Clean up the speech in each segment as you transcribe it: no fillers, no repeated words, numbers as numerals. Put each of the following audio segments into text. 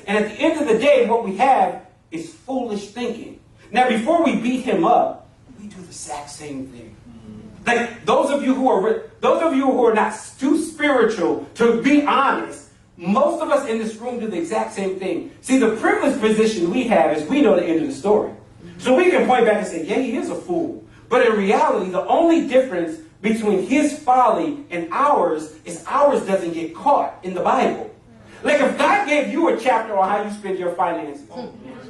And at the end of the day, what we have is foolish thinking. Now, before we beat him up, we do the exact same thing. Like those of you who are not too spiritual, to be honest, most of us in this room do the exact same thing. See, the privileged position we have is we know the end of the story. So we can point back and say, yeah, he is a fool. But in reality, the only difference between his folly and ours is ours doesn't get caught in the Bible. Like if God gave you a chapter on how you spend your finances,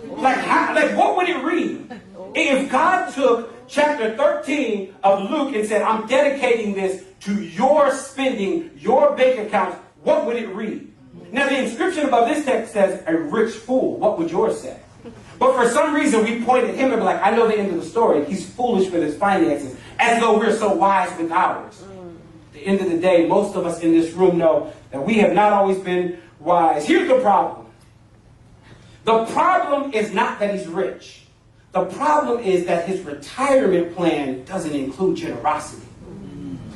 like what would it read? If God took chapter 13 of Luke and said, I'm dedicating this to your spending, your bank accounts, what would it read? Now the inscription above this text says, a rich fool. What would yours say? But for some reason we point at him and be like, I know the end of the story. He's foolish with his finances, as though we're so wise with ours. At the end of the day, most of us in this room know that we have not always been wise. Here's the problem. The problem is not that he's rich. The problem is that his retirement plan doesn't include generosity.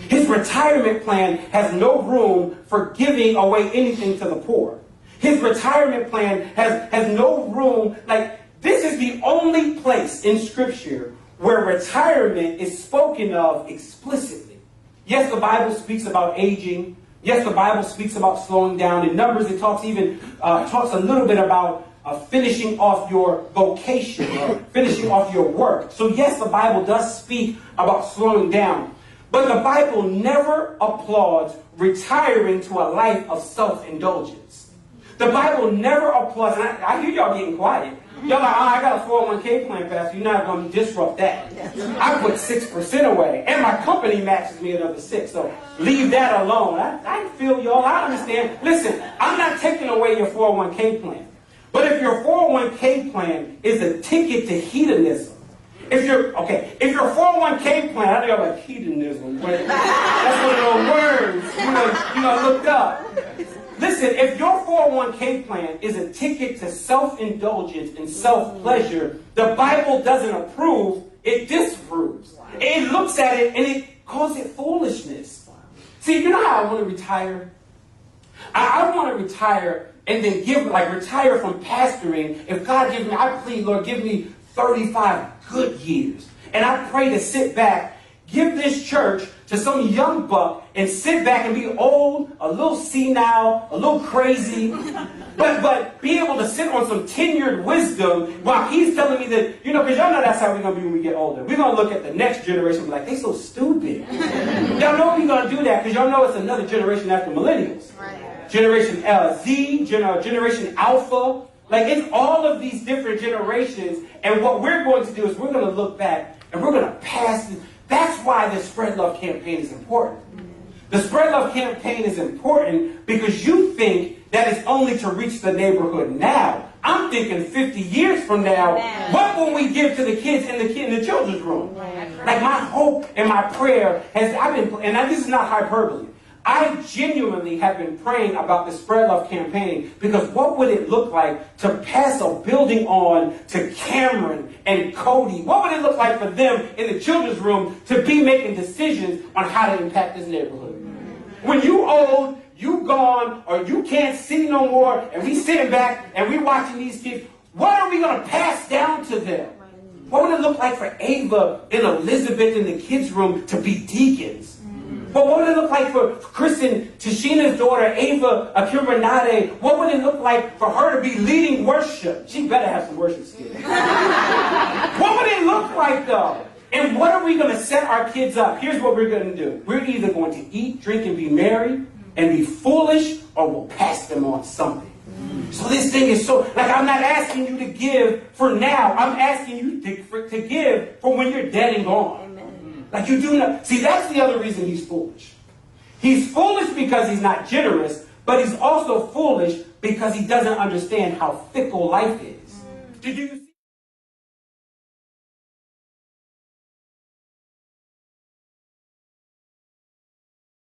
His retirement plan has no room for giving away anything to the poor. His retirement plan has no room, like this is the only place in Scripture where retirement is spoken of explicitly. Yes, the Bible speaks about aging. Yes, the Bible speaks about slowing down. In Numbers, it talks a little bit about finishing off your vocation or finishing off your work. So yes, the Bible does speak about slowing down. But the Bible never applauds retiring to a life of self-indulgence. The Bible never applauds, and I hear y'all getting quiet. Y'all like, I got a 401k plan, Pastor. You're not going to disrupt that. I put 6% away, and my company matches me another 6%. So leave that alone. I feel y'all. I understand. Listen, I'm not taking away your 401k plan. But if your 401k plan is a ticket to hedonism, if your 401k plan, I know like hedonism, but that's one of those words you looked up. Listen, if your 401k plan is a ticket to self-indulgence and self-pleasure, the Bible doesn't approve, it disapproves. It looks at it and it calls it foolishness. See, you know how I want to retire? I want to retire and then retire from pastoring. If God gives me, I plead, Lord, give me 35 good years. And I pray to sit back, give this church to some young buck and sit back and be old, a little senile, a little crazy, but be able to sit on some tenured wisdom while he's telling me that, because y'all know that's how we're going to be when we get older. We're going to look at the next generation and be like, they so stupid. Y'all know we're going to do that because y'all know it's another generation after millennials. Right. Generation Z, Generation Alpha. Like, it's all of these different generations. And what we're going to do is we're going to look back and we're going to pass it. That's why the Spread Love campaign is important. The Spread Love campaign is important because you think that it's only to reach the neighborhood now. I'm thinking 50 years from now, what will we give to the kids in the children's room? Like my hope and my prayer this is not hyperbole. I genuinely have been praying about the Spread Love campaign because what would it look like to pass a building on to Cameron and Cody? What would it look like for them in the children's room to be making decisions on how to impact this neighborhood? When you old, you gone, or you can't see no more, and we sitting back and we watching these kids, what are we going to pass down to them? What would it look like for Ava and Elizabeth in the kids' room to be deacons? But what would it look like for Kristen, Tashina's daughter, Ava Akiranade? What would it look like for her to be leading worship? She better have some worship skills. What would it look like, though? And what are we going to set our kids up? Here's what we're going to do. We're either going to eat, drink, and be merry, and be foolish, or we'll pass them on something. So this thing is I'm not asking you to give for now. I'm asking you to give for when you're dead and gone. Like you do not. See, that's the other reason he's foolish. He's foolish because he's not generous, but he's also foolish because he doesn't understand how fickle life is. Did you see?